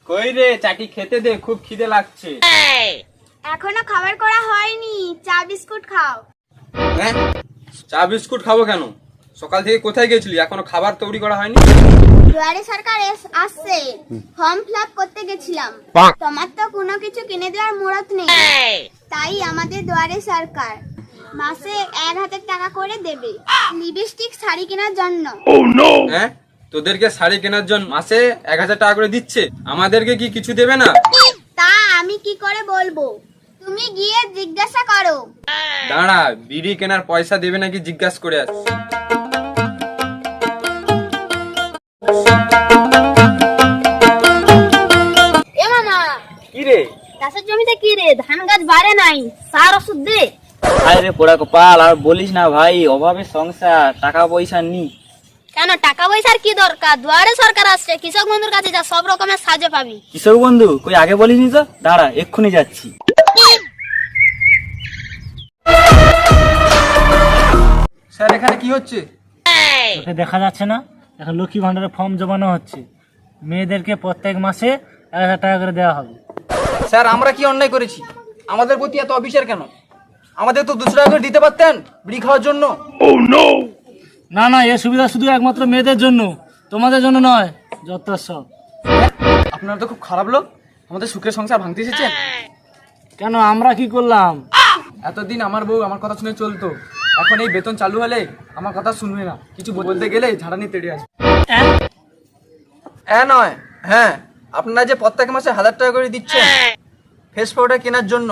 কই রে চাটি খেতে দে, খুব খিদে লাগছে। এখনো খাবার করা হয়নি, চা বিস্কুট খাও। হ্যাঁ, চা বিস্কুট খাবো কেন? সকাল থেকে কোথায় গেছিলি? এখনো খাবার তৈরি করা হয়নি। দুয়ারে সরকার আসছে, ফর্ম ফিল আপ করতে গেছিলাম। তোমার তো কোনো কিছু কিনে দেওয়ার মুরত নেই, তাই আমাদের দুয়ারে সরকার মাসে 1000 টাকা করে দেবে লিপস্টিক শাড়ি কেনার জন্য। হ্যাঁ, তোদেরকে শাড়ি কেনার জন্য মাসে 1000 টাকা করে দিচ্ছে, আমাদেরকে কি কিছু দেবে না? তা আমি কি করে বলবো, তুমি গিয়ে জিজ্ঞাসা করো। দাঁড়া, বিড়ি কেনার পয়সা দেবে নাকি জিজ্ঞাসা করে আসছি। এ মামা, কি রে? চাষের জমিতে কি রে, ধান গাছ বাড়ে নাই, সার ওষুধ দে। আরে পোড়া কপাল, আর বলিস না ভাই, অভাবে সংসার, টাকা পয়সা নি। কেন, টাকা পয়সার কি দরকার? দুয়ারে সরকার আসছে, কৃষক বন্ধুর কাছে যা, সব রকমের সাহায্য পাবি। কিশোর বন্ধু কই আগে বলিসনি তো? দাঁড়া, এক্ষুনি যাচ্ছি। স্যার, এখানে কি হচ্ছে? তোকে দেখা যাচ্ছে না? এখন লক্ষ্মী ভান্ডারের ফর্ম জমানো হচ্ছে, মেয়েদেরকে প্রত্যেক মাসে 1000 টাকা করে দেওয়া হবে। স্যার, আমরা কি অন্যায় করেছি? আমাদের প্রতি এত অবিচার কেন? আমাদের তো 200 টাকা করে দিতে পারতেন বিড়ি খাওয়ার জন্য। না না, এ সুবিধা শুধু একমাত্র মেয়েদের জন্য, তোমাদের জন্য নয়। যত সব। আপনারা তো খুব খারাপ লোক, আমাদের সুখের সংসার ভাঙতে এসেছেন। কেন, আমরা কি করলাম? এতদিন আমার বউ আমার কথা শুনে চলতো, এখন এই বেতন চালু হলে আমার কথা শুনবে না, কিছু বলতে গেলে ঝাড়ানি তেড়ে আসবে। হ্যাঁ নয়, হ্যাঁ, আপনারা যে প্রত্যেক মাসে 1000 টাকা করে দিচ্ছেন ফেস পাউডার কেনার জন্য।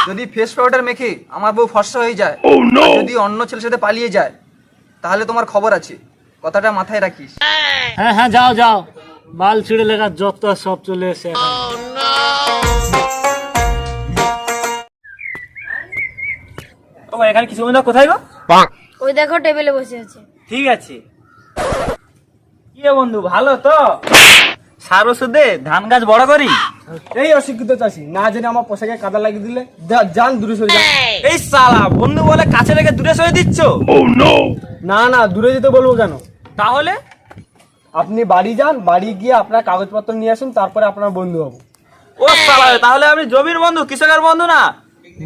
যদি ফেস পাউডার মেখে আমার বউ ফর্সা হয়ে যায়, আর যদি অন্য ছেলের সাথে পালিয়ে যায়, তাহলে তোমার খবর আছে, কথাটা মাথায় রাখিস। হ্যাঁ হ্যাঁ, যাও যাও, বাল ছিঁড়ে লেখা যত সব চলে এসে। ও ভাই, এখানে কিশোর বন্ধু কোথায় গো? ওই দেখো টেবিলে বসে আছে। ঠিক আছে। কি রে বন্ধু, ভালো তো? সার ওষুধ দে, ধান গাছ বড় করি। এই অশিক্ষিত চাষি, না জেনে আমার পোশাকে কাদা লাগিয়ে দিলে, যান দূরে সরে যান। এই শালা, বন্ধু বলে কাছে রেখে দূরে সরে দিচ্ছ? না না, দূরে যেতে বলবো কেন? তাহলে আপনি বাড়ি যান, বাড়ি গিয়ে আপনার কাগজপত্র নিয়ে আসুন, তারপরে আপনার বন্ধু হবো। ও শালা, তাহলে আমি জমির বন্ধু, কৃষকের বন্ধু না?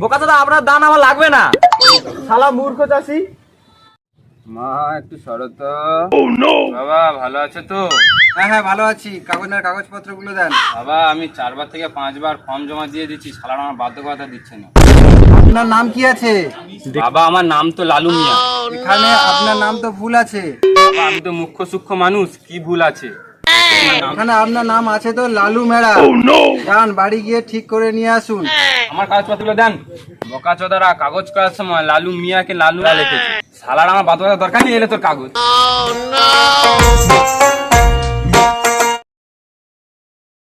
বোকা দাদা, আপনার দান আমার লাগবে না। শালা মূর্খ চাষি। মা, একটু সরো তো। বাবা, ভালো আছে তো? হ্যাঁ হ্যাঁ, ভালো আছি। কাগজপত্র গুলো দেন। বাবা, আমি 4 বার থেকে 5 বার ফর্ম জমা দিয়ে দিচ্ছি, শালারা আমার বাধ্যকতা দিচ্ছে না। আপনার নাম কি আছে? বাবা, আমার নাম তো লালু মিয়া। এখানে আপনার নাম তো ভুল আছে। বাবা, আমি তো মুখ্য সূক্ষ্ম মানুষ, কি ভুল আছে? এখানে আপনার নাম আছে তো লালু মেড়া। যান, বাড়ি গিয়ে ঠিক করে নিয়ে আসুন। আমার কাগজপত্রগুলো দেন। বোকাচোদারা, কাগজ করার সময় লালু মিয়াকে লালু লিখেছে, শালার আমার বাধ্যকতা দরকার নেই, এলে তোর কাগজ।